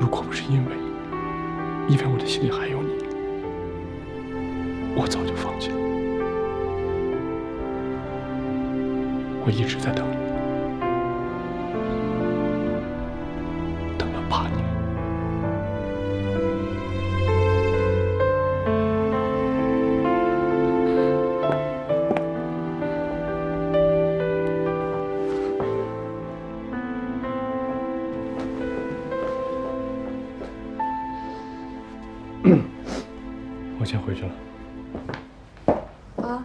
果不是因为我的心里还有你，我早就放弃了。我一直在等你，等了8年。我先回去了。啊？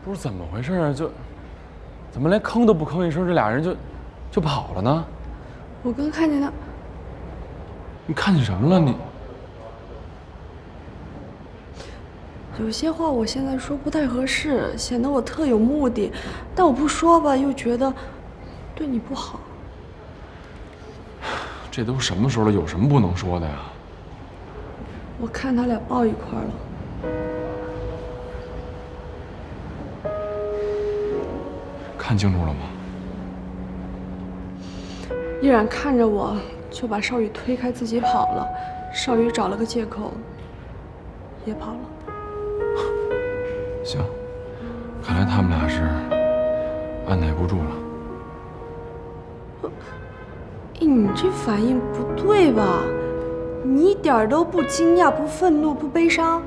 不是怎么回事啊？怎么连吭都不吭一声，这俩人就跑了呢？我刚看见他。你看见什么了？你有些话我现在说不太合适，显得我特有目的，但我不说吧，又觉得对你不好。这都什么时候了，有什么不能说的呀？我看他俩抱一块了。看清楚了吗？依然看着我，就把少宇推开，自己跑了。少宇找了个借口，也跑了。行，看来他们俩是按耐不住了。你这反应不对吧？你一点都不惊讶、不愤怒、不悲伤。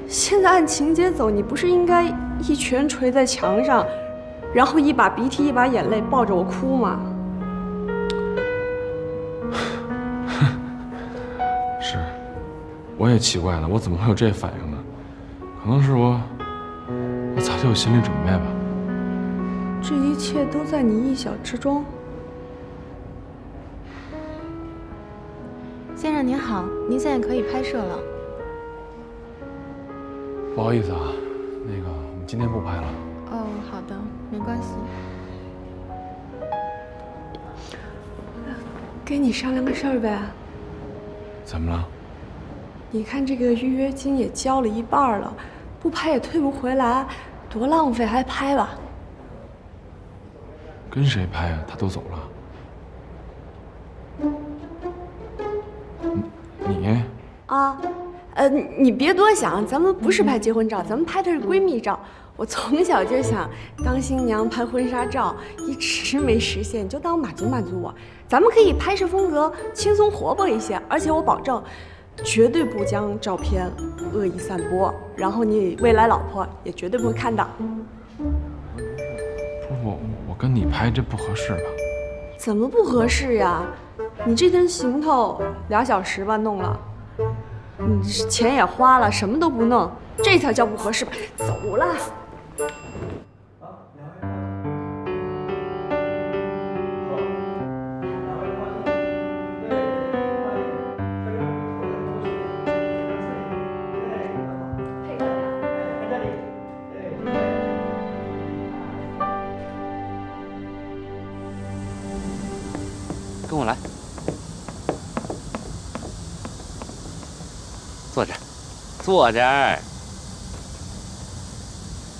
现在按情节走，你不是应该一拳捶在墙上，然后一把鼻涕一把眼泪抱着我哭吗？是，我也奇怪了，我怎么会有这反应呢？可能是我早就有心理准备吧。这一切都在你意想之中。先生您好，您现在可以拍摄了。不好意思啊，那个我们今天不拍了。哦，好的，没关系。跟你商量个事儿呗。怎么了？你看这个预约金也交了一半了，不拍也退不回来，多浪费，还拍吧。跟谁拍啊？他都走了。你啊，你别多想，咱们不是拍结婚照，咱们拍的是闺蜜照。我从小就想当新娘拍婚纱照，一直没实现，就当满足满足我。咱们可以拍摄风格轻松活泼一些，而且我保证，绝对不将照片恶意散播，然后你未来老婆也绝对不会看到。不是我跟你拍这不合适吧？怎么不合适呀？你这thân行头2小时吧弄了，你钱也花了，什么都不弄，这才叫不合适吧？走了。跟我来，坐这儿，坐这儿。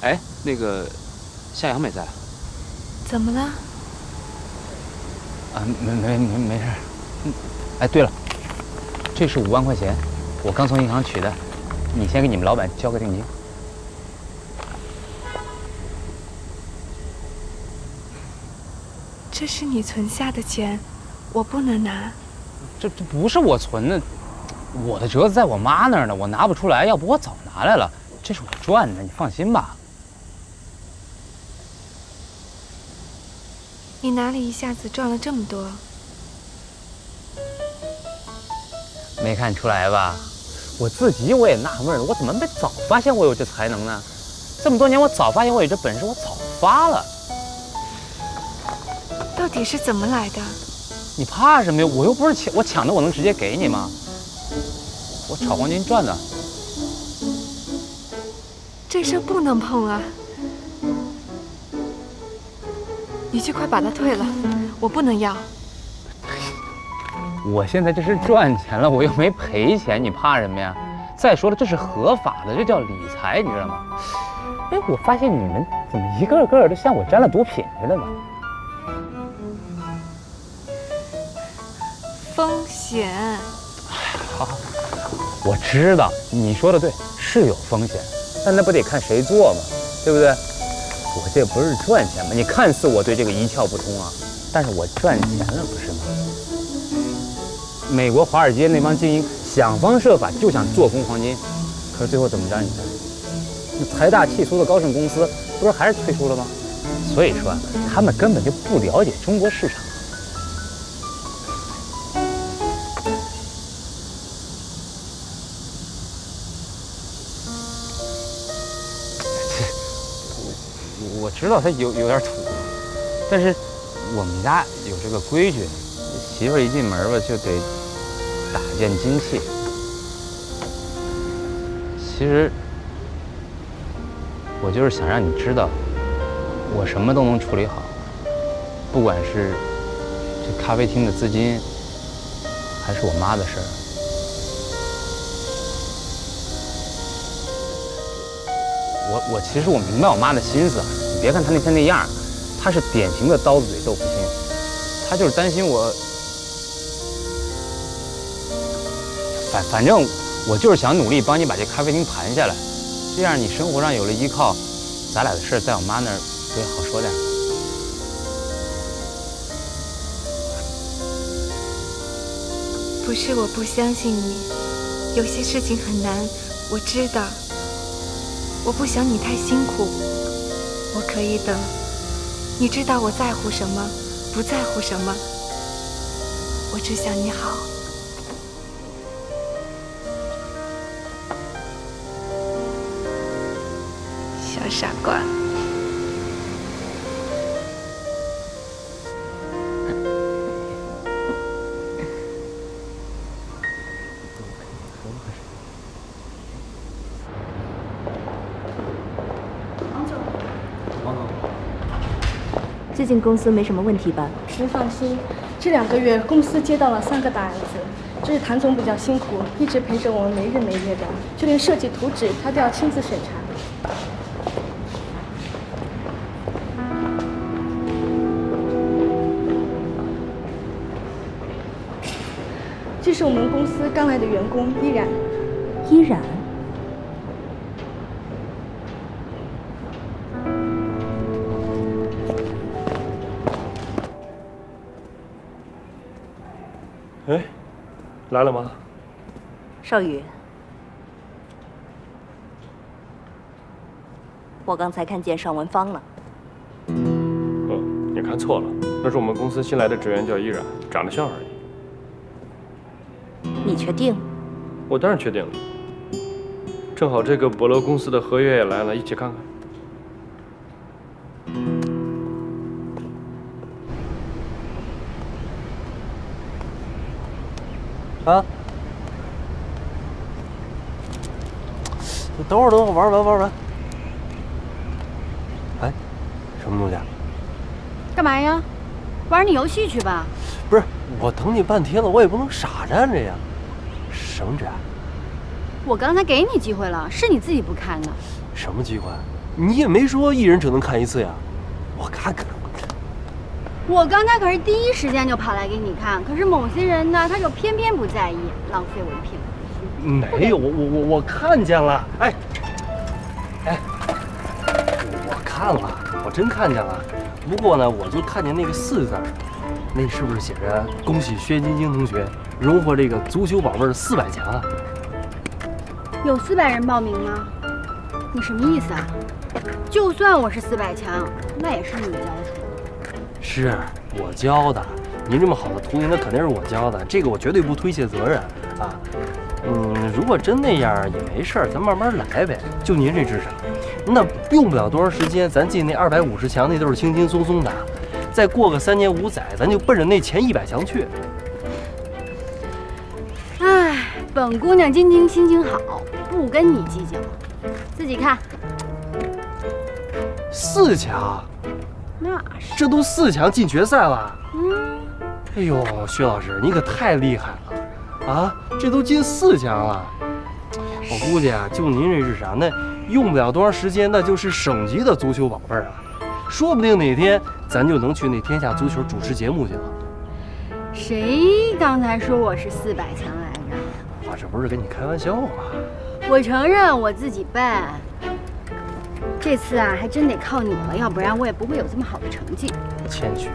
哎，那个夏阳没在啊？怎么了？啊，没事。哎，对了，这是5万块钱，我刚从银行取的，你先给你们老板交个定金。这是你存下的钱，我不能拿。这不是我存的，我的折子在我妈那儿呢，我拿不出来，要不我早拿来了。这是我赚的，你放心吧。你哪里一下子赚了这么多？没看出来吧？我自己我也纳闷了，我怎么没早发现我有这才能呢？这么多年我早发现我有这本事，我早发了。到底是怎么来的？你怕什么呀？我又不是抢，我抢的我能直接给你吗？我炒黄金赚的。这事不能碰啊！你去快把它退了，我不能要。我现在这是赚钱了，我又没赔钱，你怕什么呀？再说了，这是合法的，这叫理财，你知道吗？哎，我发现你们怎么一个个都像我沾了毒品似的呢？风险。好，我知道你说的对，是有风险，但那不得看谁做嘛，对不对？我这不是赚钱吗？你看似我对这个一窍不通啊，但是我赚钱了，不是吗？美国华尔街那帮精英想方设法就想做空黄金，可是最后怎么着？你看，那财大气粗的高盛公司不是还是退出了吗？所以说，他们根本就不了解中国市场。我知道他有点土，但是我们家有这个规矩，媳妇儿一进门吧就得打件金器。其实我就是想让你知道，我什么都能处理好，不管是这咖啡厅的资金，还是我妈的事儿。其实我明白我妈的心思啊，你别看她那天那样，她是典型的刀子嘴豆腐心，她就是担心我。反正我就是想努力帮你把这咖啡厅盘下来，这样你生活上有了依靠，咱俩的事在我妈那儿不也好说点吗？不是我不相信你，有些事情很难，我知道。我不想你太辛苦，我可以等。你知道我在乎什么，不在乎什么，我只想你好。小傻瓜。最近公司没什么问题吧？您放心，这2个月公司接到了3个大案子，这是谭总比较辛苦，一直陪着我们没日没夜的，就连设计图纸他都要亲自审查。这是我们公司刚来的员工依然。依然。哎，来了吗？少宇，我刚才看见尚文芳了。你看错了，那是我们公司新来的职员，叫依然，长得像而已。你确定？我当然确定了。正好这个博乐公司的合约也来了，一起看看。啊！你等会儿，玩完。哎，什么东西啊？干嘛呀？玩你游戏去吧。不是，我等你半天了，我也不能傻站着呀。什么纸啊？我刚才给你机会了，是你自己不看的。什么机会？你也没说一人只能看1次呀。我看看。我刚才可是第一时间就跑来给你看，可是某些人呢，他就偏偏不在意，浪费我的品味。没有，我看见了。哎，我看了，我真看见了。不过呢，我就看见那个4字，那是不是写着“恭喜薛晶晶同学荣获这个足球宝贝400强啊”？有400人报名吗？你什么意思啊？就算我是400强，那也是你教出。是我教的，您这么好的图形，那肯定是我教的，这个我绝对不推卸责任啊。如果真那样也没事儿，咱慢慢来呗。就您这智商，那用不了多长时间，咱进那250强那都是轻轻松松的。再过个3年5载，咱就奔着那前100强去。唉，本姑娘今天心情好，不跟你计较，自己看。4强。那是，这都4强进决赛了。哎呦，薛老师，你可太厉害了啊！这都进4强了。我估计啊，就您这智商，那用不了多长时间，那就是省级的足球宝贝儿啊！说不定哪天咱就能去那天下足球主持节目去了。谁刚才说我是400强来着？我这不是跟你开玩笑吗？我承认我自己笨，这次啊还真得靠你了，要不然我也不会有这么好的成绩。谦虚，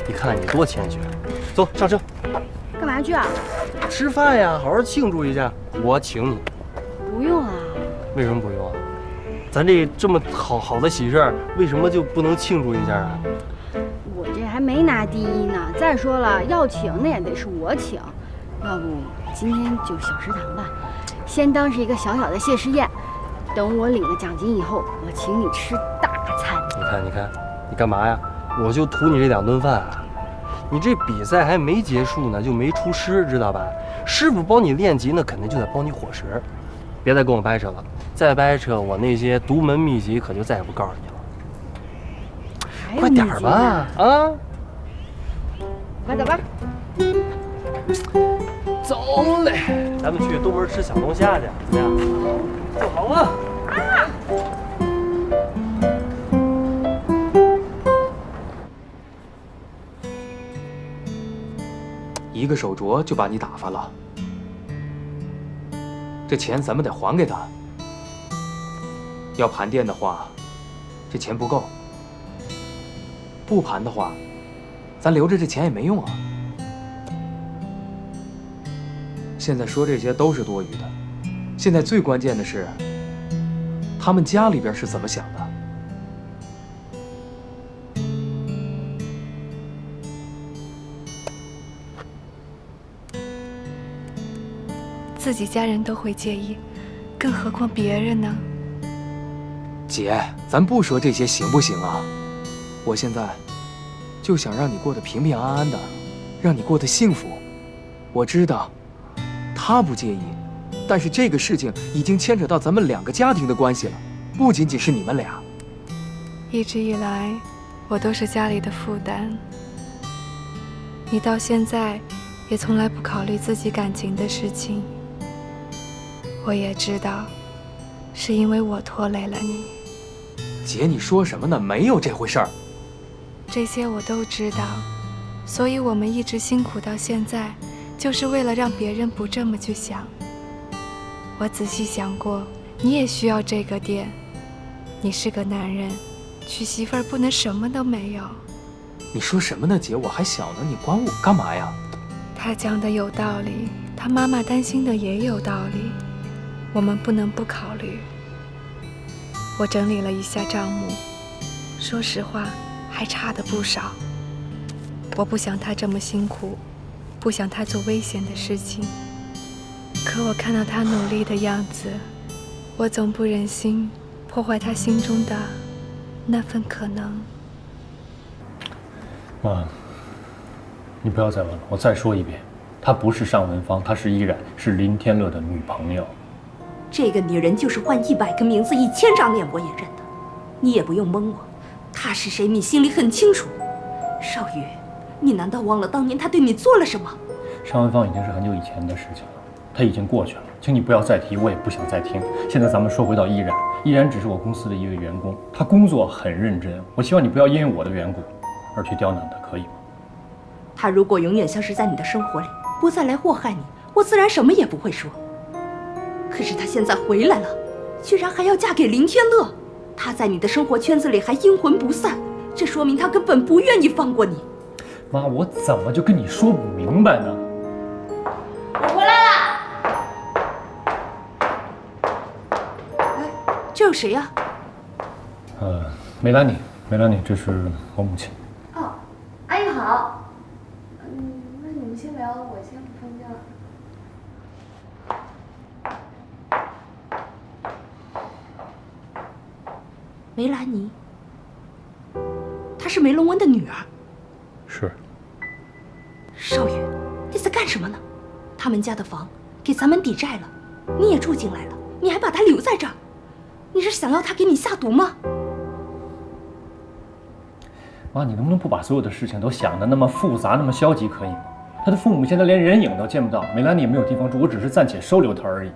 你看你多谦虚。走，上车。干嘛去啊？吃饭呀，好好庆祝一下，我请你。不用啊。为什么不用啊？咱这么好的喜事儿，为什么就不能庆祝一下啊？我这还没拿第一呢。再说了，要请那也得是我请，要不今天就小食堂吧，先当是一个小小的谢师宴。等我领了奖金以后，我请你吃大餐。你看，你干嘛呀？我就图你这2顿饭啊！你这比赛还没结束呢，就没出师，知道吧？师傅帮你练级，那肯定就得帮你伙食。别再跟我掰扯了，再掰扯我那些独门秘籍可就再也不告诉你了。快点吧，啊！快走吧。走嘞，咱们去东门吃小龙虾去，怎么样？坐好了。一个手镯就把你打发了，这钱咱们得还给他。要盘店的话，这钱不够；不盘的话，咱留着这钱也没用啊。现在说这些都是多余的，现在最关键的是，他们家里边是怎么想的。自己家人都会介意，更何况别人呢？姐，咱不说这些行不行啊？我现在就想让你过得平平安安的，让你过得幸福。我知道他不介意，但是这个事情已经牵扯到咱们2个家庭的关系了，不仅仅是你们俩。一直以来，我都是家里的负担。你到现在也从来不考虑自己感情的事情。我也知道，是因为我拖累了你。姐，你说什么呢？没有这回事儿。这些我都知道，所以我们一直辛苦到现在，就是为了让别人不这么去想。我仔细想过，你也需要这个店。你是个男人，娶媳妇儿不能什么都没有。你说什么呢，姐？我还小呢，你管我干嘛呀？他讲的有道理，他妈妈担心的也有道理。我们不能不考虑。我整理了一下账目，说实话，还差的不少。我不想他这么辛苦，不想他做危险的事情。可我看到他努力的样子，我总不忍心破坏他心中的那份可能。妈，你不要再问了，我再说一遍，她不是尚文芳，她是依然，是林天乐的女朋友。这个女人就是换100个名字1000张脸我也认得，你也不用蒙我，她是谁你心里很清楚。少宇，你难道忘了当年她对你做了什么？尚文芳已经是很久以前的事情了，她已经过去了，请你不要再提，我也不想再听。现在咱们说回到依然，依然只是我公司的一位员工，她工作很认真，我希望你不要因为我的缘故而去刁难她，可以吗？她如果永远消失在你的生活里，不再来祸害你，我自然什么也不会说。可是她现在回来了，居然还要嫁给林天乐，她在你的生活圈子里还阴魂不散，这说明她根本不愿意放过你。妈，我怎么就跟你说不明白呢？我回来了。哎，这有谁呀？梅兰妮，梅兰妮，这是我母亲。哦，阿姨好。那你们先聊，我先不睡觉。梅兰妮，她是梅龙温的女儿。是。少宇，你在干什么呢？他们家的房给咱们抵债了，你也住进来了，你还把她留在这儿，你是想要她给你下毒吗？妈，你能不能不把所有的事情都想得那么复杂，那么消极，可以吗？他的父母现在连人影都见不到，梅兰妮也没有地方住，我只是暂且收留她而已。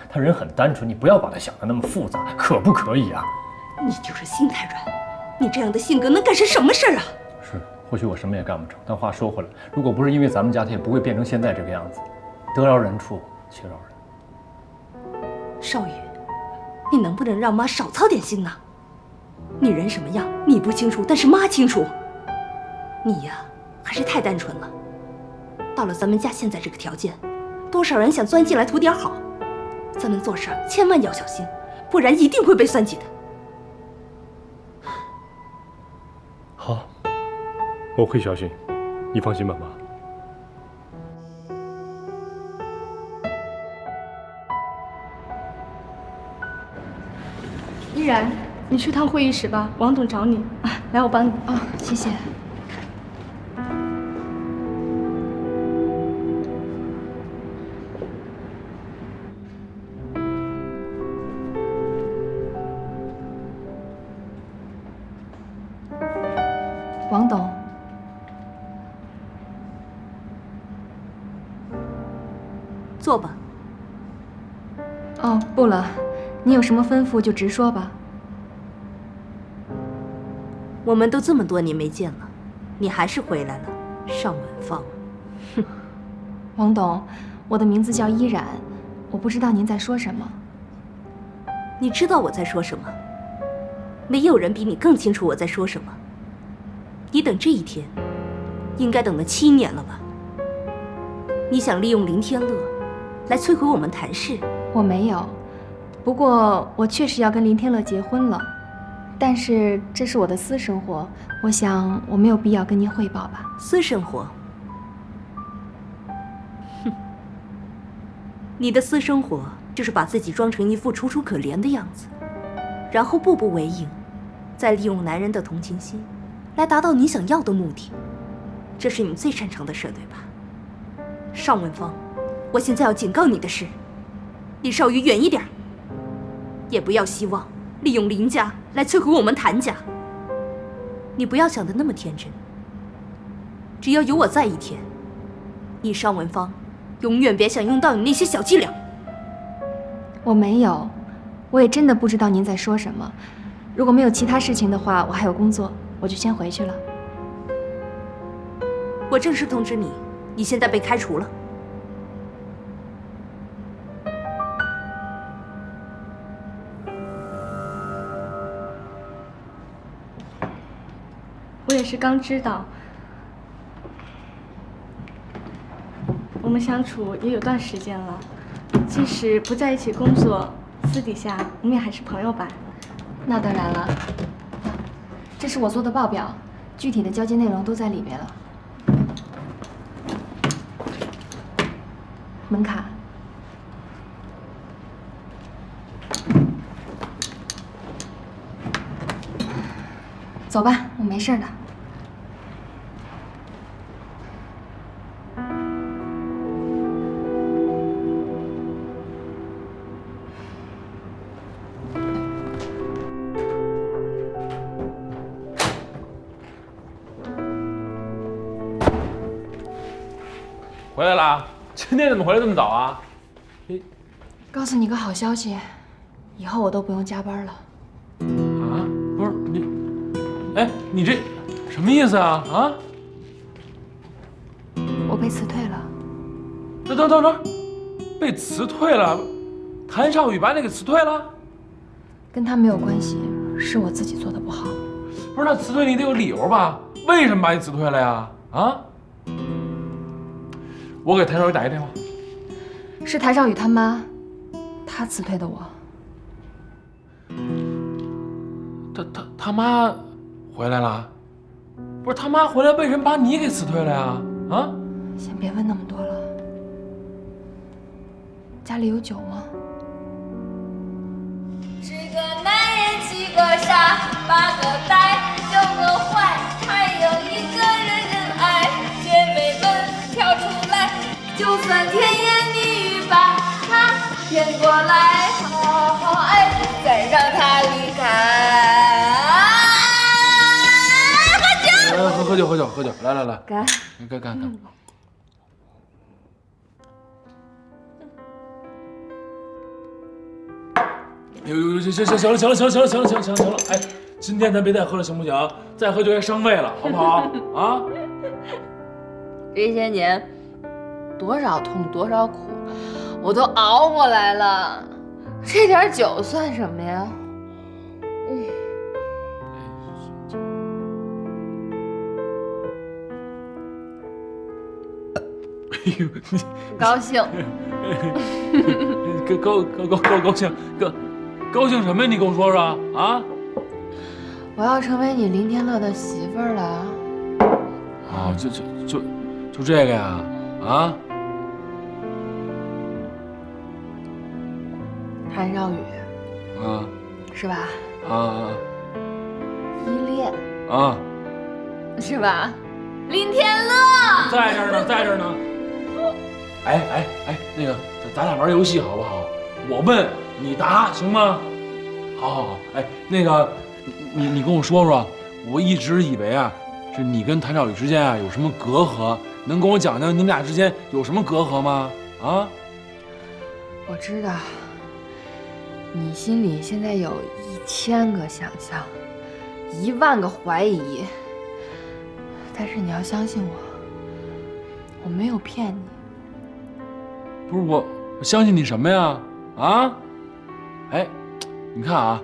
他人很单纯，你不要把他想的那么复杂，可不可以啊？你就是心太软，你这样的性格能干成什么事儿啊？是，或许我什么也干不成，但话说回来，如果不是因为咱们家，他也不会变成现在这个样子。得饶人处且饶人。少宇，你能不能让妈少操点心呢？你人什么样你不清楚，但是妈清楚。你呀，还是太单纯了。到了咱们家现在这个条件，多少人想钻进来图点好，咱们做事千万要小心，不然一定会被算计的。好，我会小心，你放心吧，妈。依然，你去趟会议室吧，王董找你啊，来，我帮你。哦，谢谢。王董，坐吧。哦，不了，你有什么吩咐就直说吧。我们都这么多年没见了，你还是回来了，尚文芳。哼，王董，我的名字叫依然，我不知道您在说什么。你知道我在说什么？没有人比你更清楚我在说什么。你等这一天，应该等了7年了吧？你想利用林天乐来摧毁我们谭氏？我没有，不过我确实要跟林天乐结婚了，但是这是我的私生活，我想我没有必要跟您汇报吧。私生活？哼，你的私生活就是把自己装成一副楚楚可怜的样子，然后步步为营，再利用男人的同情心来达到你想要的目的，这是你最擅长的事，对吧？尚文芳，我现在要警告你的是，离少宇远一点，也不要希望利用林家来摧毁我们谭家。你不要想得那么天真，只要有我在一天，你尚文芳永远别想用到你那些小伎俩。我没有，我也真的不知道您在说什么。如果没有其他事情的话，我还有工作，我就先回去了。我正式通知你，你现在被开除了。我也是刚知道，我们相处也有段时间了，即使不在一起工作，私底下我们也还是朋友吧。那当然了，这是我做的报表，具体的交接内容都在里面了。门卡。走吧，我没事的。回来啦？今天怎么回来这么早啊？告诉你个好消息，以后我都不用加班了。啊？不是你，哎，你这什么意思啊？啊？我被辞退了。等，被辞退了？谭少宇把你给辞退了？跟他没有关系，是我自己做的不好。不是，那辞退你得有理由吧？为什么把你辞退了呀？啊？我给谭少宇打一电话。是谭少宇他妈，他辞退的我。他妈回来了？不是他妈回来，为什么把你给辞退了呀？啊？先别问那么多了。家里有酒吗？10个男人7个傻8个呆9个坏，还有1个人真爱。姐妹们跳出来，就算甜言蜜语把他骗过来，好好爱，再让他离开。喝酒，来，干！呦，行了，哎，今天咱别再喝了，行不行？再喝就该伤胃了，好不好？啊？这些年，多少痛多少苦，我都熬过来了，这点酒算什么呀？哎呦，你高兴。高兴什么呀？你跟我说说啊！我要成为你林天乐的媳妇儿了。啊，就这个呀？啊？谭少宇。啊。是吧？啊。依恋。啊。是吧？林天乐。在这儿呢。哎，那个，咱俩玩游戏好不好？我问你答，行吗？好，哎，那个，你跟我说说，我一直以为啊，是你跟谭少宇之间啊有什么隔阂，能跟我讲讲你们俩之间有什么隔阂吗？啊？我知道，你心里现在有1000个想象，10000个怀疑，但是你要相信我没有骗你。不是我相信你什么呀？啊？哎，你看啊，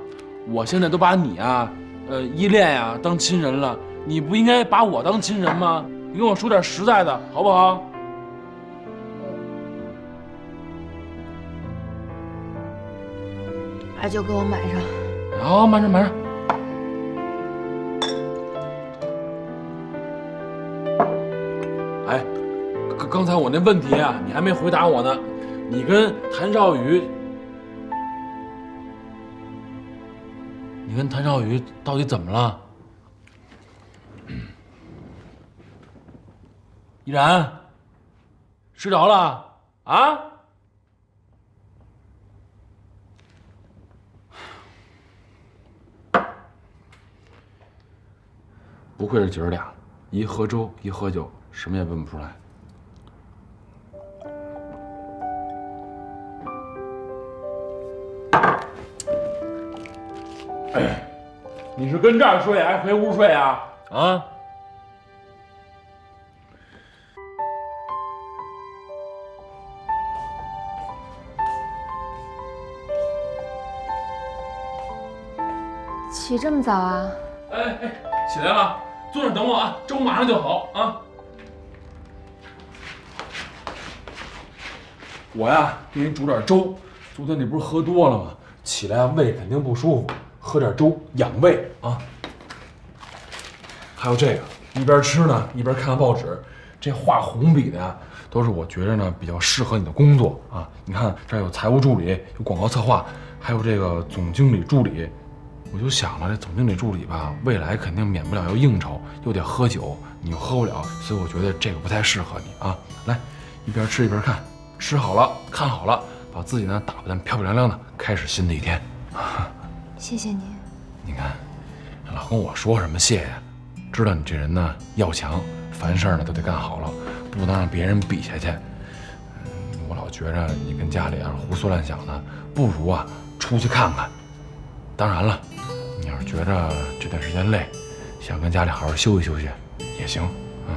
我现在都把你啊，依恋呀当亲人了，你不应该把我当亲人吗？你跟我说点实在的，好不好？那就给我买上。好，买上。哎，刚才我那问题啊，你还没回答我呢。你跟谭少宇，到底怎么了？依然睡着了啊？不愧是姐儿俩，一喝粥一喝酒，什么也问不出来。哎，你是跟这儿睡还是回屋睡啊？啊？起这么早啊？哎，起来了，坐那儿等我啊，粥马上就好啊。我呀，给你煮点粥。昨天你不是喝多了吗？起来胃肯定不舒服，喝点粥养胃啊。还有这个，一边吃呢一边看报纸，这画红笔的呀，都是我觉着呢比较适合你的工作啊。你看这儿有财务助理，有广告策划，还有这个总经理助理。我就想了，这总经理助理吧，未来肯定免不了要应酬，又得喝酒，你又喝不了，所以我觉得这个不太适合你啊。来，一边吃一边看，吃好了，看好了，把自己呢打扮得漂漂亮亮的，开始新的一天。谢谢你。你看，老跟我说什么谢呀？知道你这人呢要强，凡事呢都得干好了，不能让别人比下去。我老觉着你跟家里要是胡思乱想的，不如啊出去看看。当然了，你要是觉着这段时间累，想跟家里好好休息休息也行啊。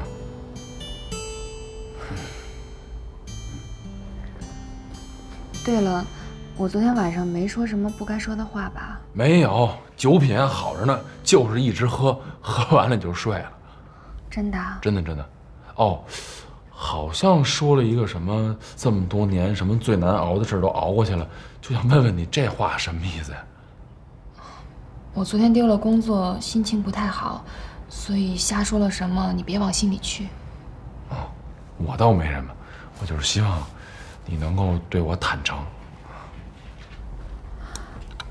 对了，我昨天晚上没说什么不该说的话吧？没有，酒品好着呢，就是一直喝，喝完了就睡了。真的？真的。哦，好像说了一个什么这么多年什么最难熬的事都熬过去了，就想问问你这话什么意思呀？我昨天丢了工作，心情不太好，所以瞎说了什么，你别往心里去。哦，我倒没什么，我就是希望你能够对我坦诚。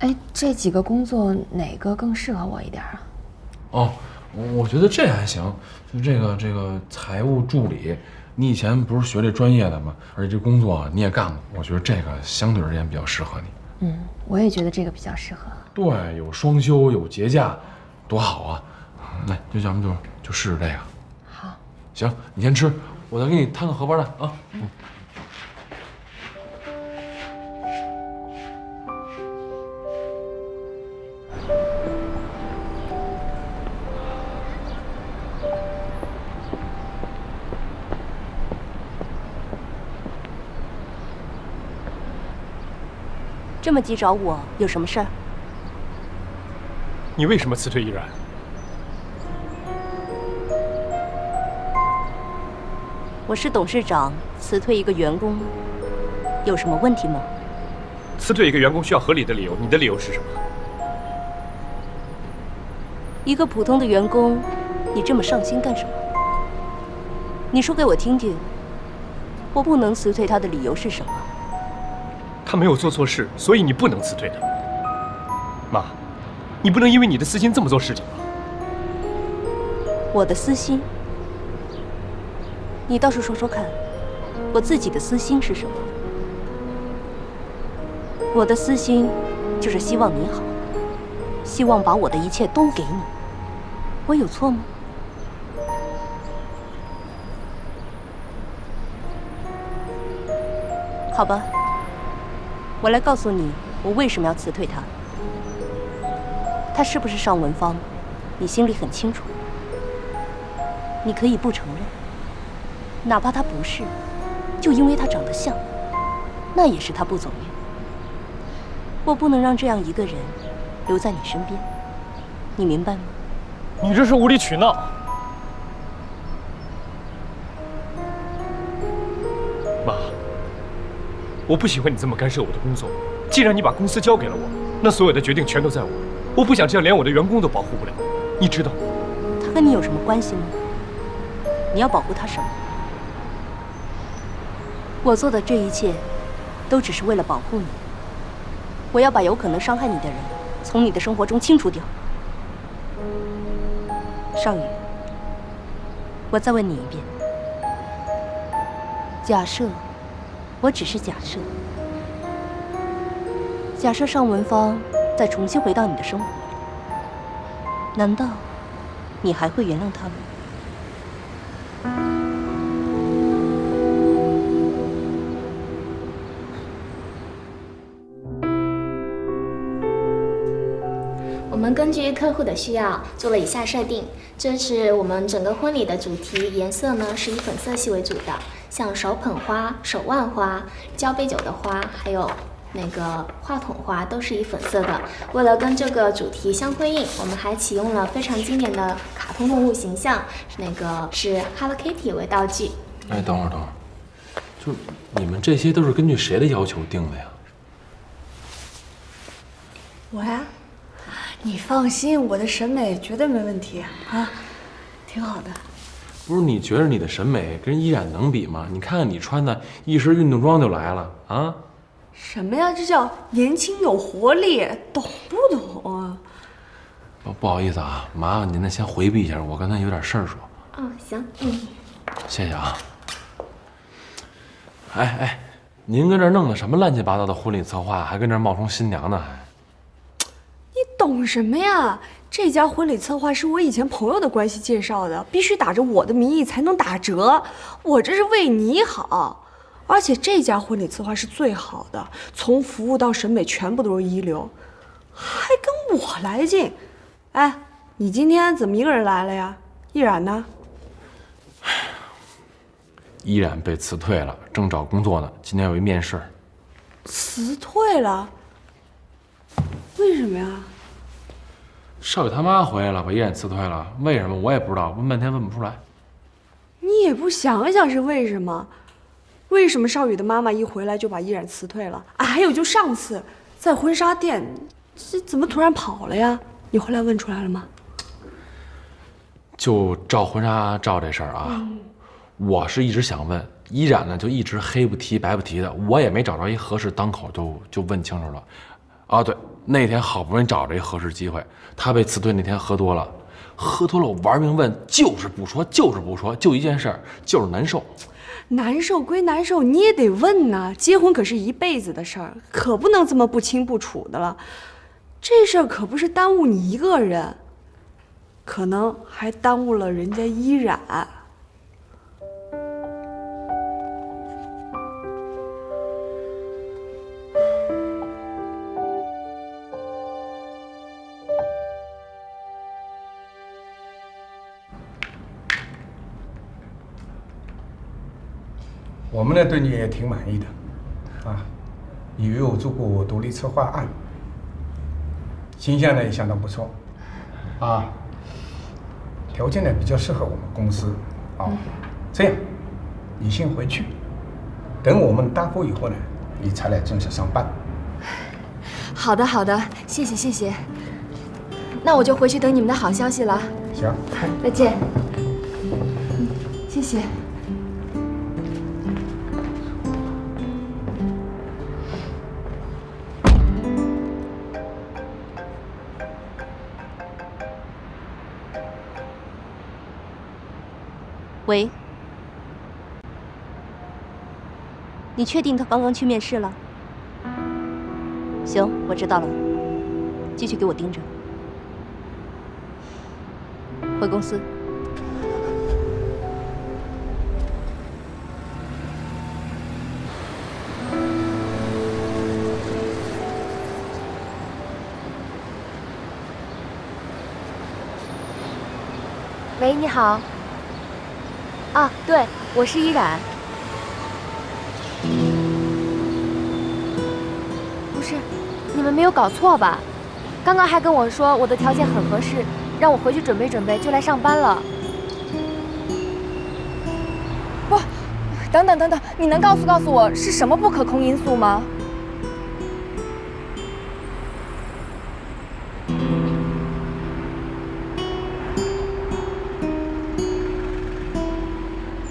哎，这几个工作哪个更适合我一点啊？哦，我觉得这还行，就这个财务助理，你以前不是学这专业的吗？而且这工作你也干过，我觉得这个相对而言比较适合你。我也觉得这个比较适合。对，有双休，有节假，多好啊！来，要不就试试这个。好。行，你先吃，我再给你摊个荷包蛋啊。这么急找我，有什么事儿？你为什么辞退依然？我是董事长，辞退一个员工，有什么问题吗？辞退一个员工需要合理的理由，你的理由是什么？一个普通的员工，你这么上心干什么？你说给我听听，我不能辞退他的理由是什么？他没有做错事，所以你不能辞退他。妈，你不能因为你的私心这么做事情吧？我的私心？你倒是说说看，我自己的私心是什么？我的私心就是希望你好，希望把我的一切都给你。我有错吗？好吧，我来告诉你，我为什么要辞退他。他是不是尚文芳，你心里很清楚。你可以不承认，哪怕他不是，就因为他长得像，那也是他不走运。我不能让这样一个人留在你身边，你明白吗？你这是无理取闹。妈，我不喜欢你这么干涉我的工作。既然你把公司交给了我，那所有的决定全都在我。我不想这样连我的员工都保护不了，你知道吗？他跟你有什么关系吗？你要保护他什么？我做的这一切，都只是为了保护你。我要把有可能伤害你的人从你的生活中清除掉。少宇，我再问你一遍，假设，我只是假设，假设尚文芳再重新回到你的生活里，难道你还会原谅他吗？我们根据客户的需要做了以下设定，这是我们整个婚礼的主题，颜色呢是以粉色系为主的，像手捧花、手腕花、交杯酒的花，还有那个话筒花都是以粉色的。为了跟这个主题相辉映，我们还启用了非常经典的卡通动物形象，那个是 Hello Kitty 为道具。哎，等会儿，就你们这些都是根据谁的要求定的呀？我呀，你放心，我的审美绝对没问题啊，挺好的。不是你觉得你的审美跟依然能比吗？你看看你穿的一身运动装就来了啊！什么呀？这叫年轻有活力，懂不懂啊？不好意思啊，麻烦您呢先回避一下，我刚才有点事儿说。哦，行，谢谢啊。哎，您跟这儿弄的什么乱七八糟的婚礼策划，还跟这儿冒充新娘呢？你懂什么呀？这家婚礼策划是我以前朋友的关系介绍的，必须打着我的名义才能打折。我这是为你好，而且这家婚礼策划是最好的，从服务到审美全部都是一流，还跟我来劲。哎，你今天怎么一个人来了呀？依然呢？依然被辞退了，正找工作呢。今天有一面试。辞退了？为什么呀？少宇他妈回来了，把依然辞退了，为什么我也不知道，问半天问不出来。你也不想想是为什么？为什么少宇的妈妈一回来就把依然辞退了啊？还有就上次在婚纱店，这怎么突然跑了呀？你后来问出来了吗？就照婚纱照这事儿啊，我是一直想问，依然呢就一直黑不提白不提的，我也没找着一合适当口就问清楚了。啊，对，那天好不容易找着一合适机会，他被辞退那天喝多了，我玩命问，就是不说，就一件事儿，就是难受。难受归难受，你也得问呐。结婚可是一辈子的事儿，可不能这么不清不楚的了。这事儿可不是耽误你一个人，可能还耽误了人家依然。我们呢对你也挺满意的，啊，也有做过独立策划案，形象呢也相当不错，啊，条件呢比较适合我们公司，啊，这样，你先回去，等我们大货以后呢，你才来正式上班。好的，好的，谢谢谢谢。那我就回去等你们的好消息了。行，再见。谢谢。喂，你确定他刚刚去面试了？行，我知道了，继续给我盯着。回公司。喂，你好。啊，对，我是依然。不是，你们没有搞错吧？刚刚还跟我说我的条件很合适，让我回去准备准备就来上班了。不，等等等等，你能告诉我是什么不可控因素吗？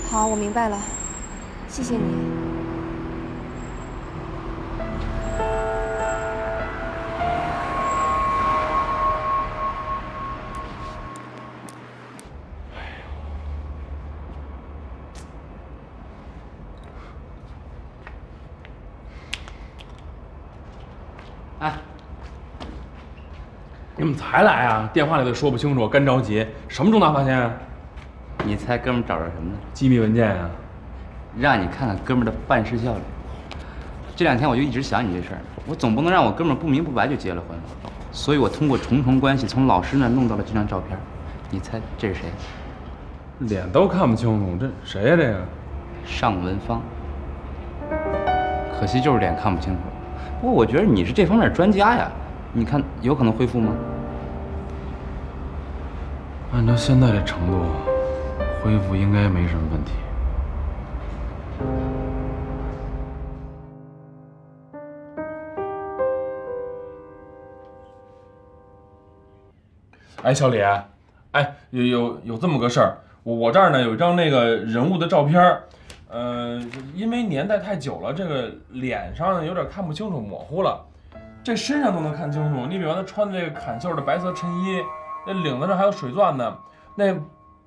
好，我明白了，谢谢你。哎，你们才来啊？电话里都说不清楚，干着急。什么重大发现啊？你猜哥们找着什么呢？机密文件啊！让你看看哥们的办事效率。这2天我就一直想你这事儿，我总不能让我哥们不明不白就结了婚了，所以我通过重重关系从老师那弄到了这张照片。你猜这是谁？脸都看不清楚，这谁呀？这个尚文芳。可惜就是脸看不清楚。不过我觉得你是这方面专家呀，你看有可能恢复吗？按照现在这程度，恢复应该没什么问题。哎，小李，哎，有这么个事儿，我这儿呢有一张那个人物的照片，因为年代太久了，这个脸上有点看不清楚，模糊了。这身上都能看清楚，你比方他穿的这个坎袖的白色衬衣，那领子上还有水钻呢，那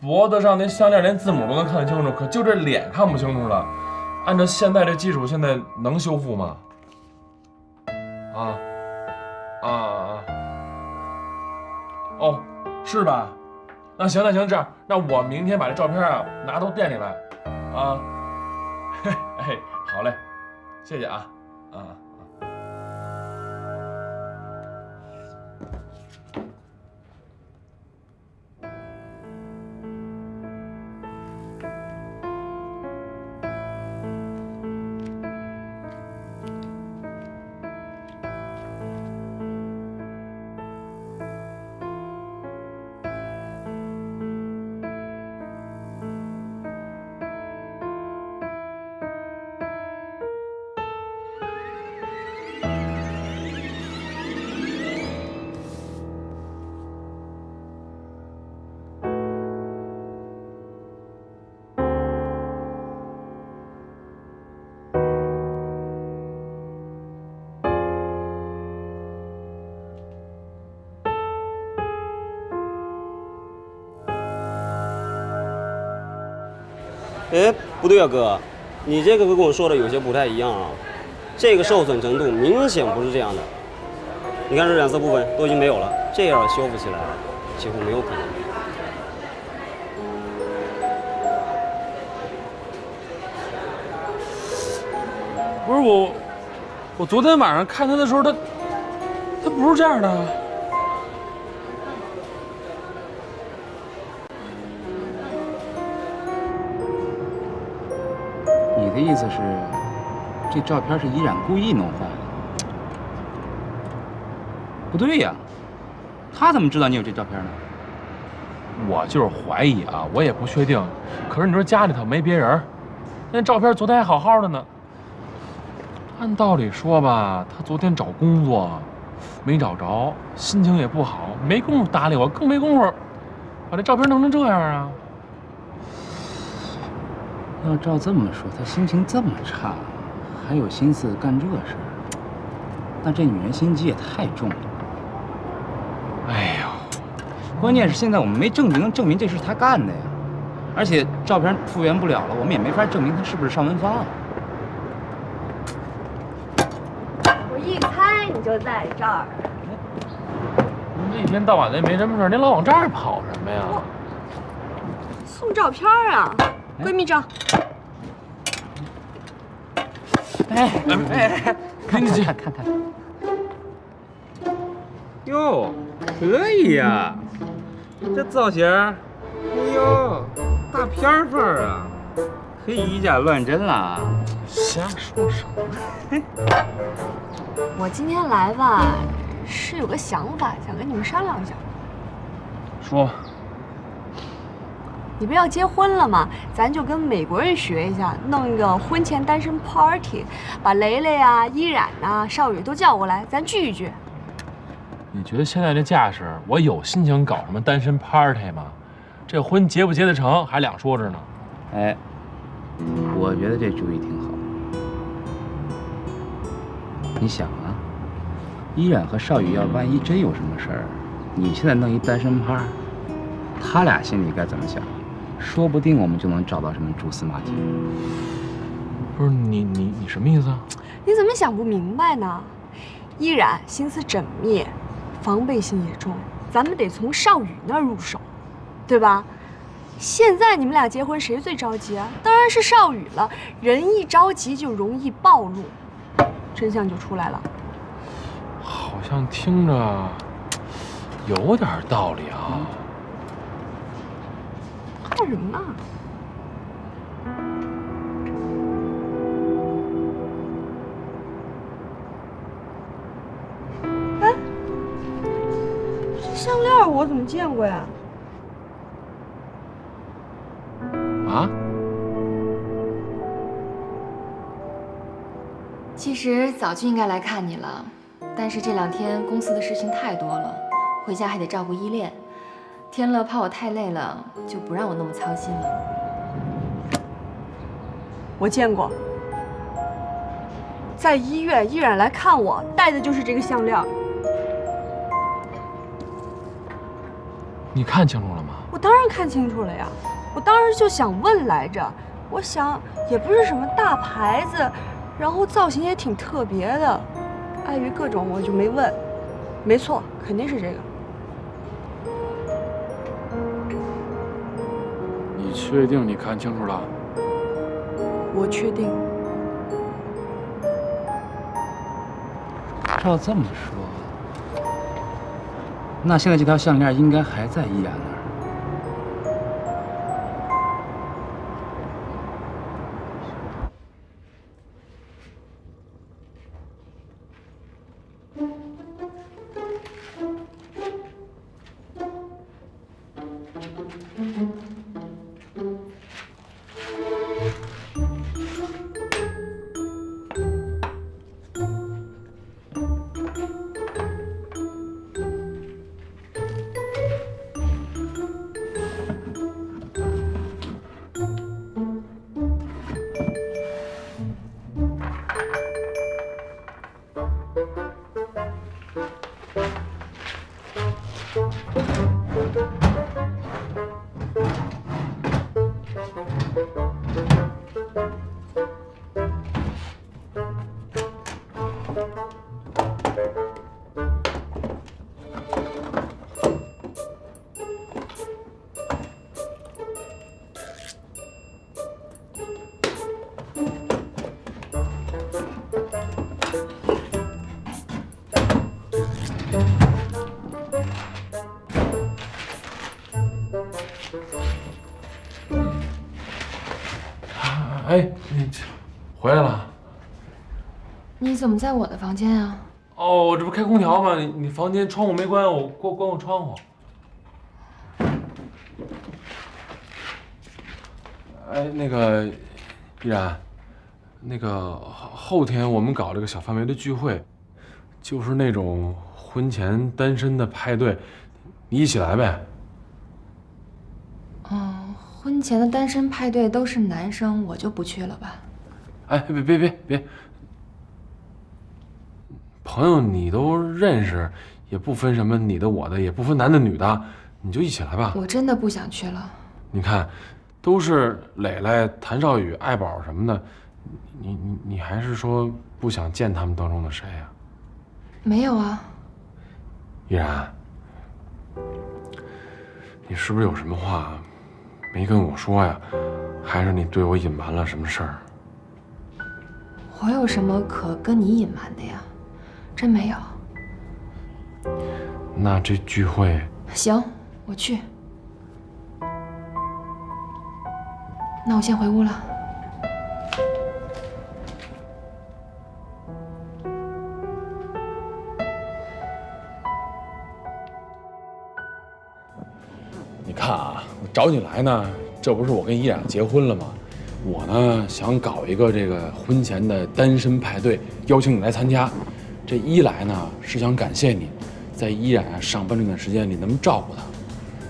脖子上那项链连字母都能看得清楚，可就这脸看不清楚了。按照现在这技术，现在能修复吗？哦，是吧？那行，这样，那我明天把这照片啊拿到店里来，啊，哎，好嘞，谢谢啊，哎，不对啊，哥，你这个跟我说的有些不太一样啊。这个受损程度明显不是这样的。你看这染色部分都已经没有了，这样修复起来几乎没有可能。不是我昨天晚上看他的时候，他不是这样的。你的意思是，这照片是依然故意弄坏的？不对呀，他怎么知道你有这照片呢？我就是怀疑啊，我也不确定。可是你说家里头没别人，那照片昨天还好好的呢。按道理说吧，他昨天找工作没找着，心情也不好，没工夫搭理我，更没工夫把这照片弄成这样啊。要照这么说，他心情这么差，还有心思干这事儿，那这女人心机也太重了。哎呦，关键是现在我们没证据能证明这是他干的呀，而且照片复原不了了，我们也没法证明他是不是尚文芳。我一猜你就在这儿。您这一天到晚的也没什么事，您老往这儿跑什么呀？送照片啊，闺蜜照。看，哟，可以呀，这造型，哎呦，大片儿范儿啊，可以以假乱真了。瞎说什么？我今天来吧，是有个想法，想跟你们商量一下。说吧。你不要结婚了吗？咱就跟美国人学一下，弄一个婚前单身 party， 把雷雷啊、依然啊、少宇都叫过来，咱聚一聚。你觉得现在这架势，我有心情搞什么单身 party 吗？这婚结不结得成还两说着呢。哎，我觉得这主意挺好。你想啊，依然和少宇要万一真有什么事儿，你现在弄一单身趴，他俩心里该怎么想？说不定我们就能找到什么蛛丝马迹。不是你什么意思啊？你怎么想不明白呢？依然心思缜密，防备心也重，咱们得从少宇那儿入手，对吧？现在你们俩结婚谁最着急啊？当然是少宇了。人一着急就容易暴露，真相就出来了。好像听着有点道理啊。看什么呢？哎，这项链我怎么见过呀？啊？其实早就应该来看你了，但是这2天公司的事情太多了，回家还得照顾依恋。天乐怕我太累了，就不让我那么操心了。我见过，在医院依然来看我，戴的就是这个项链。你看清楚了吗？我当然看清楚了呀，我当时就想问来着，我想也不是什么大牌子，然后造型也挺特别的，碍于各种我就没问。没错，肯定是这个。你确定你看清楚了？我确定。照这么说，那现在这条项链应该还在依然那儿。哎，你回来了？你怎么在我的房间啊？哦，我这不开空调吗？你房间窗户没关，我关过窗户。哎，那个依然，那个后天我们搞了个小范围的聚会，就是那种婚前单身的派对，你一起来呗。婚前的单身派对都是男生，我就不去了吧。哎，别，朋友你都认识，也不分什么你的我的，也不分男的女的，你就一起来吧。我真的不想去了。你看，都是磊磊、谭少宇、爱宝什么的，你还是说不想见他们当中的谁呀？没有啊。依然，你是不是有什么话没跟我说呀？还是你对我隐瞒了什么事儿？我有什么可跟你隐瞒的呀？真没有。那这聚会……行，我去。那我先回屋了。你看啊，我找你来呢，这不是我跟依然结婚了吗？我呢想搞一个这个婚前的单身派对，邀请你来参加。这一来呢是想感谢你，在依然上班这段时间里那么照顾他。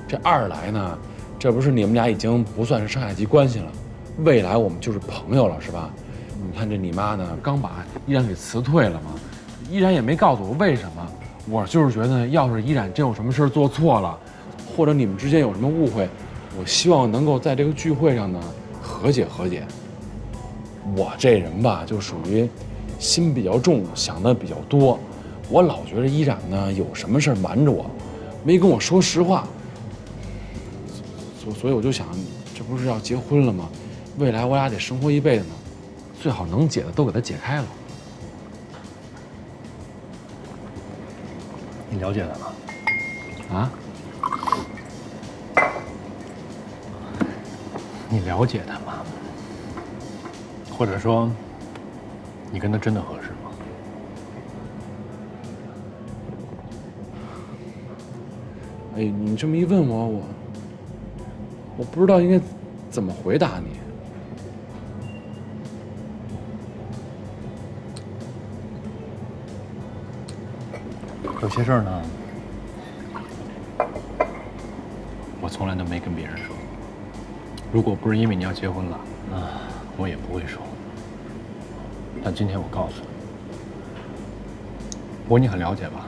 这二来呢，这不是你们俩已经不算是上下级关系了，未来我们就是朋友了，是吧？你看这你妈呢，刚把依然给辞退了嘛，依然也没告诉我为什么。我就是觉得，要是依然真有什么事做错了，或者你们之间有什么误会，我希望能够在这个聚会上呢和解和解。我这人吧，就属于心比较重，想的比较多。我老觉得依然呢有什么事瞒着我，没跟我说实话。所以我就想，这不是要结婚了吗？未来我俩得生活一辈子呢，最好能解的都给他解开了。你了解他吗？啊？你了解他吗？或者说，你跟他真的合适吗？哎，你这么一问我不知道应该怎么回答你。有些事儿呢，我从来都没跟别人说。如果不是因为你要结婚了，那我也不会说。但今天我告诉你，你很了解吧？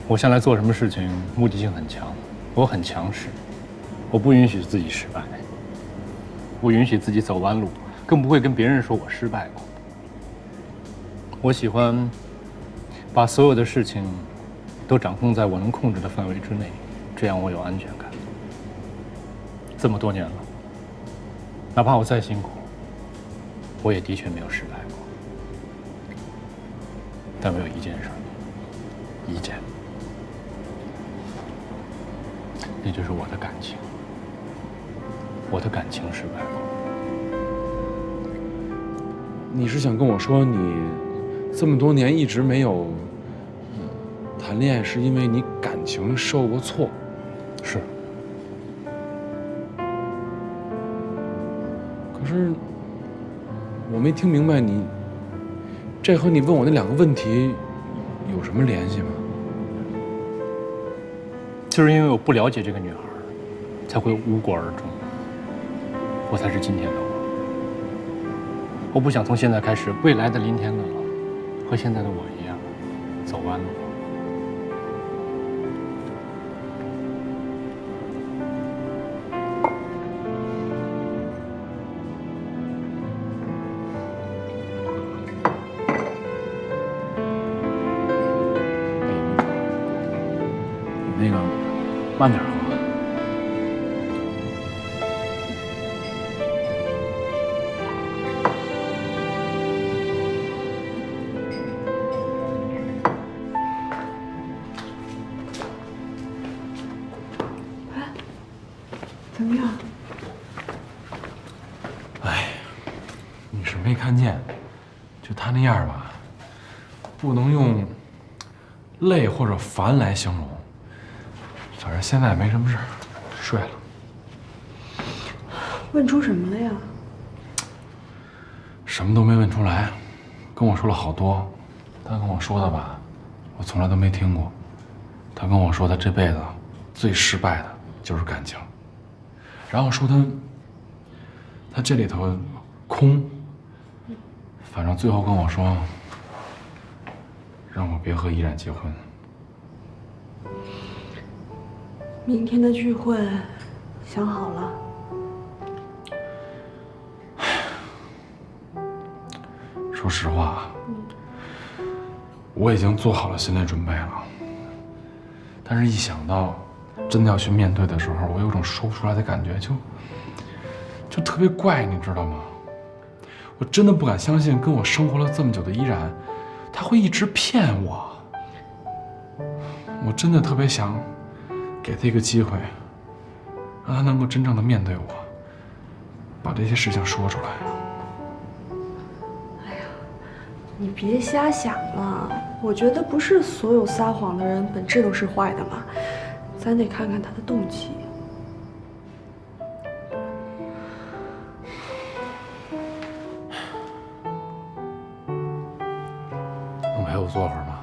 我向来做什么事情目的性很强，我很强势，我不允许自己失败，不允许自己走弯路，更不会跟别人说我失败过。我喜欢把所有的事情都掌控在我能控制的范围之内，这样我有安全感。这么多年了，哪怕我再辛苦，我也的确没有失败过。但我有一件事，那就是我的感情。我的感情失败过。你是想跟我说，你这么多年一直没有谈恋爱，是因为你感情受过挫？是。可是我没听明白你，这和你问我那两个问题有什么联系吗？就是因为我不了解这个女孩，才会无果而终。我才是今天的我。我不想从现在开始，未来的林天乐和现在的我一样，走弯路。那个，慢点喝。怎么样？哎，你是没看见，就他那样吧，不能用累或者烦来形容。反正现在也没什么事，睡了。问出什么了呀？什么都没问出来，跟我说了好多。他跟我说的吧，我从来都没听过。他跟我说他这辈子最失败的就是感情，然后说他这里头空。反正最后跟我说，让我别和依然结婚。明天的聚会想好了？说实话，我已经做好了心理准备了，但是一想到真的要去面对的时候，我有种说不出来的感觉，就特别怪，你知道吗？我真的不敢相信，跟我生活了这么久的依然，他会一直骗我。我真的特别想给他一个机会，让他能够真正的面对我，把这些事情说出来。你别瞎想了，我觉得不是所有撒谎的人本质都是坏的嘛，咱得看看他的动机。能陪我坐会儿吗？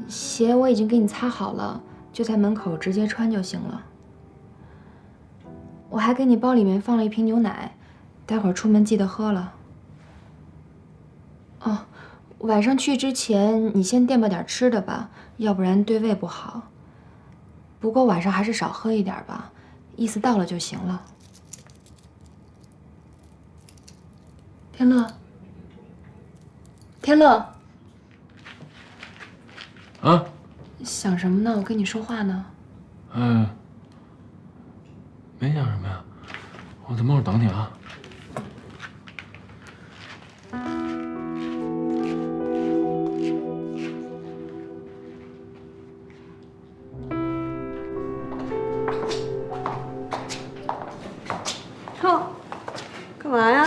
鞋我已经给你擦好了，就在门口直接穿就行了。我还给你包里面放了一瓶牛奶，待会儿出门记得喝了。哦，晚上去之前你先垫吧点吃的吧，要不然对胃不好。不过晚上还是少喝一点吧，意思到了就行了。天乐，天乐。啊？想什么呢？我跟你说话呢。没想什么呀，我在门口等你啊。哼，干嘛呀？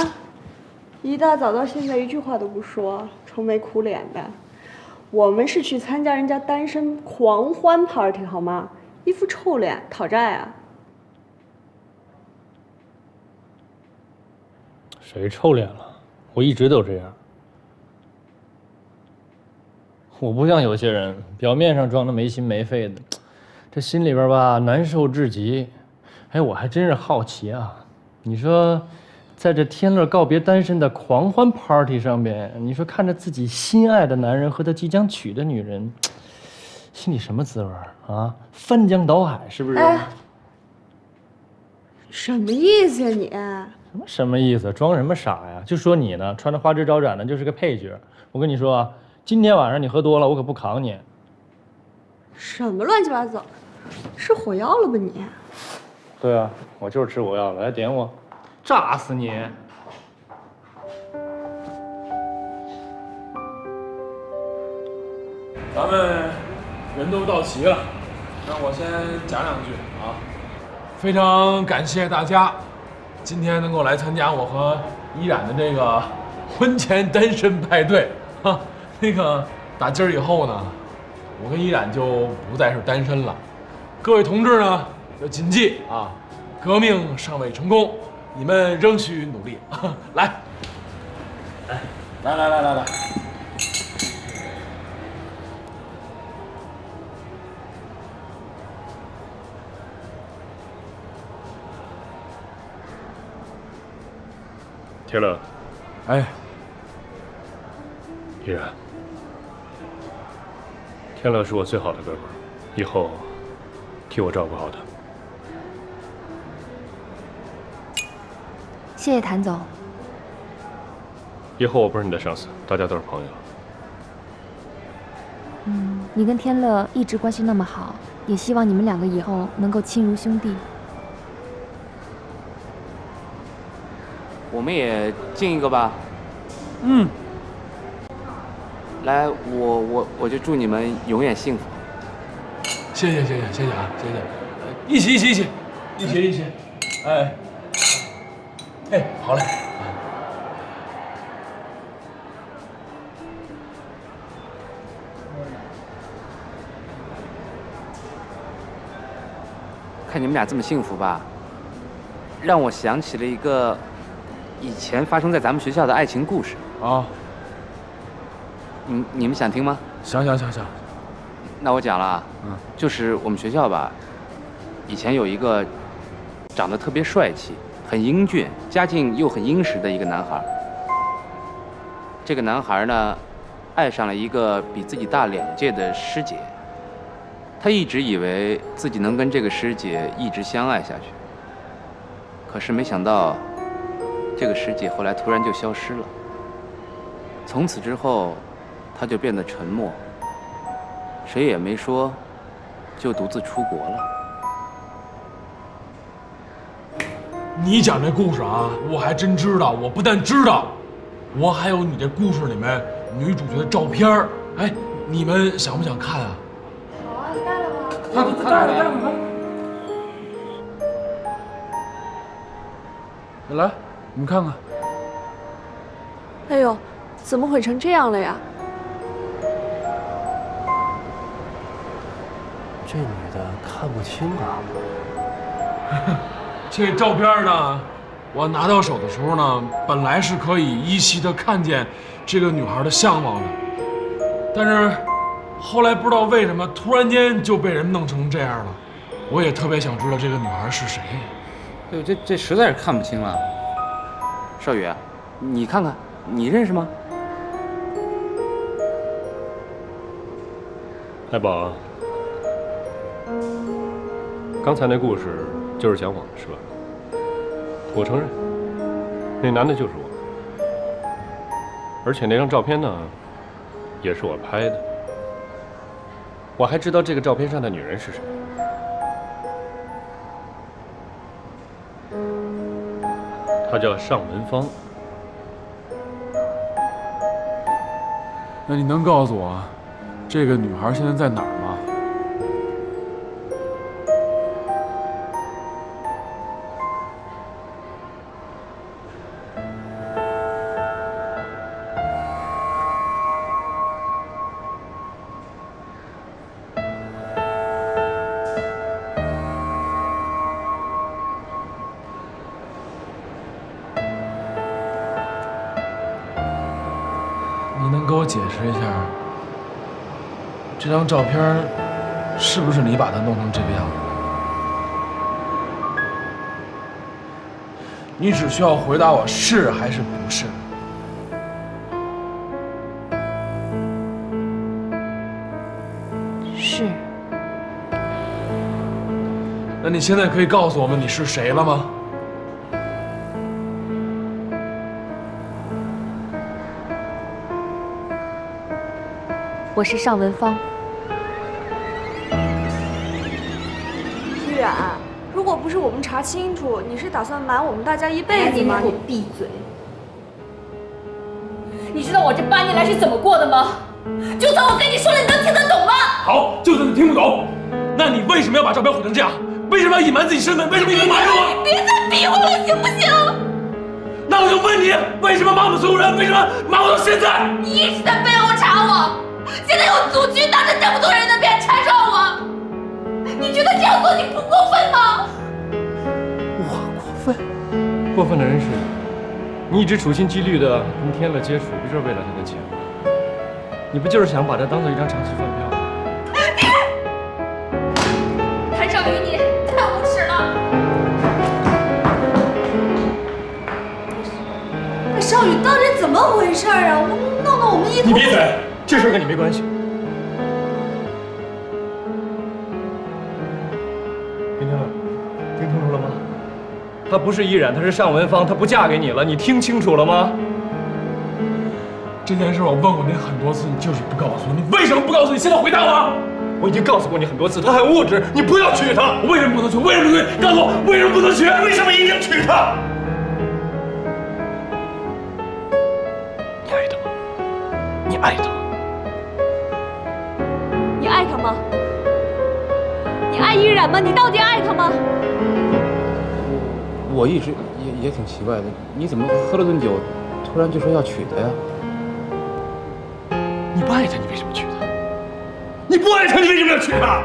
一大早到现在一句话都不说，愁眉苦脸的。我们是去参加人家单身狂欢 party 好吗？一副臭脸，讨债啊！谁臭脸了？我一直都这样。我不像有些人，表面上装的没心没肺的，这心里边吧难受至极。哎，我还真是好奇啊，你说，在这天乐告别单身的狂欢 party 上边，你说看着自己心爱的男人和他即将娶的女人，心里什么滋味啊？翻江倒海是不是？哎，什么意思呀你？什么意思？装什么傻呀？就说你呢，穿着花枝招展的，就是个配角。我跟你说啊，今天晚上你喝多了，我可不扛你。什么乱七八糟？吃火药了吧你？对啊，我就是吃火药了，来点我，炸死你！咱们人都到齐了，让我先讲两句啊。非常感谢大家今天能够来参加我和依然的这个婚前单身派对哈。那个打今儿以后呢，我跟依然就不再是单身了。各位同志呢，要谨记啊，革命尚未成功，你们仍需努力。来，来。天乐，哎，依然，天乐是我最好的哥们儿，以后替我照顾好他。谢谢谭总。以后我不是你的上司，大家都是朋友。你跟天乐一直关系那么好，也希望你们两个以后能够亲如兄弟。我们也敬一个吧。嗯。来，我就祝你们永远幸福。谢谢啊，谢谢。一起。哎，好嘞。看你们俩这么幸福吧，让我想起了一个以前发生在咱们学校的爱情故事啊。你们想听吗？想。那我讲了啊，就是我们学校吧，以前有一个长得特别帅气、很英俊、家境又很殷实的一个男孩。这个男孩呢，爱上了一个比自己大2届的师姐。他一直以为自己能跟这个师姐一直相爱下去，可是没想到，这个师姐后来突然就消失了。从此之后，他就变得沉默，谁也没说，就独自出国了。你讲这故事啊，我还真知道。我不但知道，我还有你这故事里面女主角的照片儿。哎，你们想不想看啊？他来了，来，你们看看。哎呦，怎么毁成这样了呀？这女的看不清啊。这照片呢，我拿到手的时候呢，本来是可以依稀的看见这个女孩的相貌的，但是后来不知道为什么，突然间就被人弄成这样了。我也特别想知道这个女孩是谁。对，这实在是看不清了。少宇，你看看，你认识吗？海宝，刚才那故事就是讲我的，是吧？我承认，那男的就是我，而且那张照片呢，也是我拍的。我还知道这个照片上的女人是谁。她叫尚文芳。那你能告诉我，这个女孩现在在哪儿吗？你能给我解释一下，这张照片是不是你把它弄成这个样子？你只需要回答我是还是不是。是。那你现在可以告诉我们你是谁了吗？我是尚文芳。依然，如果不是我们查清楚，你是打算瞒我们大家一辈子吗？你给我闭嘴！你知道我这8年来是怎么过的吗？就算我跟你说了，你能听得懂吗？好，就算你听不懂，那你为什么要把照片毁成这样？为什么要隐瞒自己身份？为什么一直瞒着我？别再逼我了，行不行？那我就问你，为什么瞒我们所有人？为什么瞒我到现在？你一直在背后查我，现在有组局当着这么多人的面拆穿我，你觉得这样做你不过分吗？我过分？过分的人是你。你一直处心积虑的跟天乐接触，不就是为了他的钱吗？你不就是想把他当做一张长期饭票吗？谭少宇，你太无耻了！事啊？我闹得我们一头……你闭嘴！这事跟你没关系。林天乐，听清楚了吗？她不是依然，她是尚文芳，她不嫁给你了，你听清楚了吗？这件事我问过你很多次，你就是不告诉我，你为什么不告诉我？你现在回答我！我已经告诉过你很多次，她很物质，你不要娶她。我为什么不能娶？为什么不能娶？告诉我为什么不能娶？为什么一定娶她？你爱她吗？你爱她吗？你爱他吗？你爱依然吗？你到底爱他吗？我一直也挺奇怪的，你怎么喝了顿酒，突然就说要娶她呀？你不爱她，你为什么娶她？你不爱她，你为什么要娶她？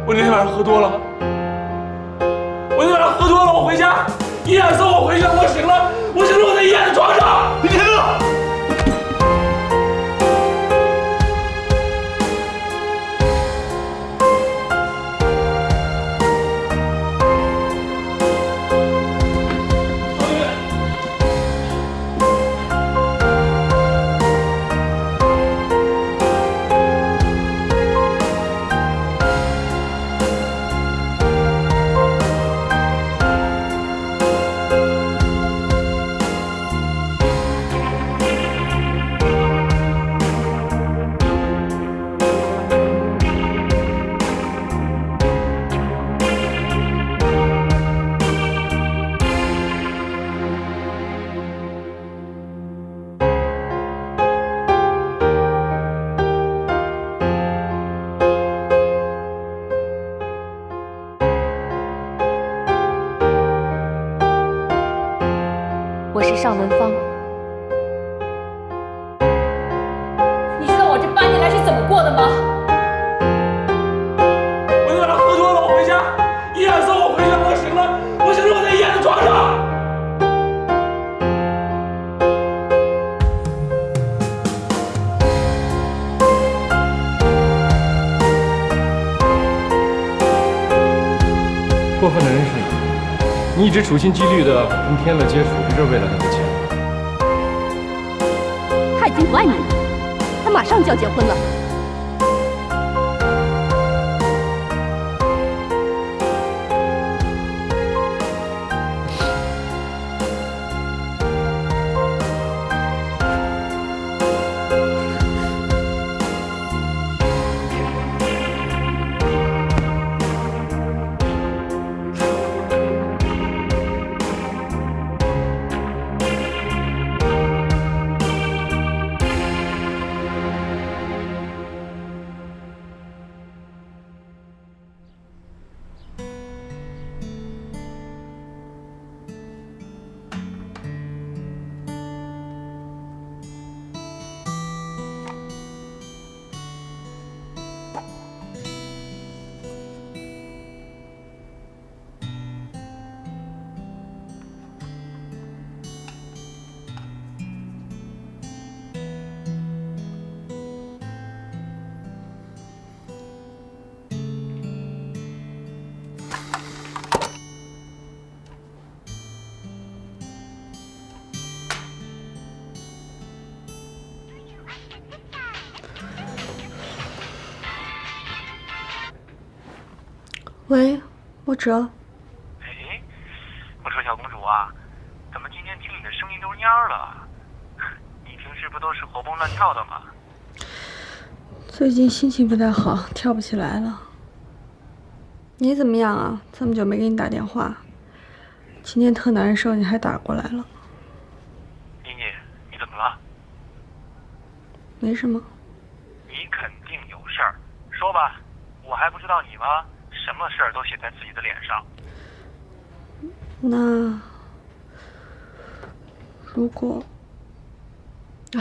我那天晚上喝多了，我回家，依然送我回去，我醒了，我在依然的床上。林天乐。我是尚文芳。你知道我这8年来是怎么过的吗？我那晚上喝多了，我回家，依然送我回去，我醒了，我在依然的床上。过分的人是你一直处心积虑的跟天乐接触，不就是为了他的钱吗？他已经不爱你了，他马上就要结婚了。喂，莫哲。哎，我说小公主啊，怎么今天听你的声音都蔫了？你平时不都是活蹦乱跳的吗？最近心情不太好，跳不起来了。你怎么样啊？这么久没给你打电话，今天特难受，你还打过来了。妮妮，你怎么了？没什么。你肯定有事儿，说吧，我还不知道你吗？什么事儿都写在自己的脸上。那如果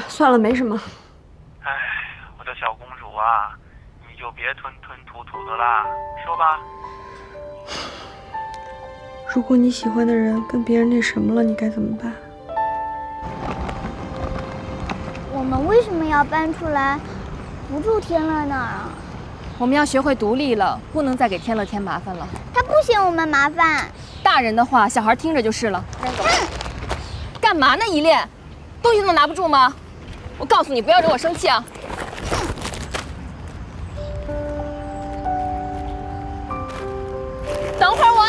算了，没什么。哎，我的小公主啊，你就别吞吞吐吐的啦，说吧。如果你喜欢的人跟别人那什么了，你该怎么办？我们为什么要搬出来，不住天乐那儿啊？我们要学会独立了，不能再给天乐添麻烦了。他不嫌我们麻烦。大人的话，小孩听着就是了。干嘛呢，依恋？东西都拿不住吗？我告诉你，不要惹我生气啊！等会儿我。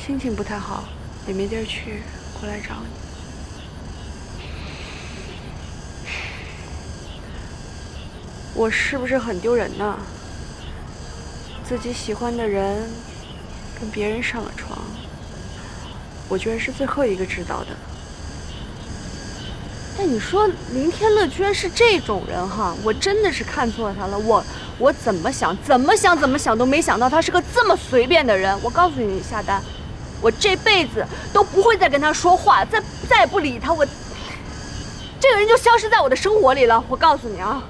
心情不太好，也没地儿去，过来找你。我是不是很丢人呢？自己喜欢的人跟别人上了床，我居然是最后一个知道的。但你说林天乐居然是这种人哈，我真的是看错他了。我怎么想都没想到他是个这么随便的人。我告诉你，夏丹，我这辈子都不会再跟他说话，再也不理他，这个人就消失在我的生活里了。我告诉你啊，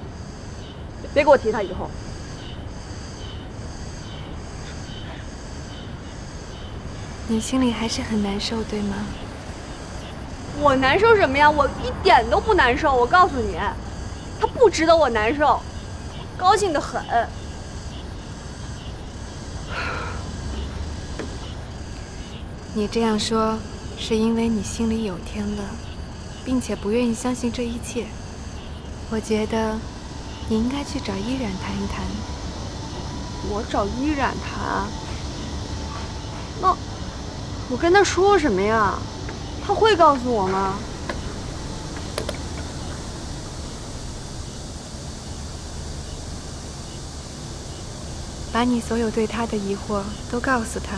别给我提他以后。你心里还是很难受，对吗？我难受什么呀？我一点都不难受。我告诉你，他不值得我难受，高兴得很。你这样说，是因为你心里有天乐，并且不愿意相信这一切。我觉得你应该去找依然谈一谈。我找依然谈？那我跟他说什么呀？他会告诉我吗？把你所有对他的疑惑都告诉他，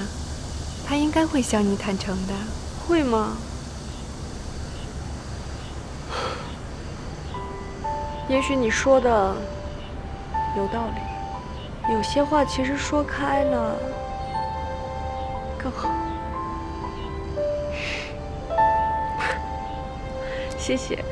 他应该会向你坦诚的。会吗？也许你说的有道理，有些话其实说开了更好。谢谢。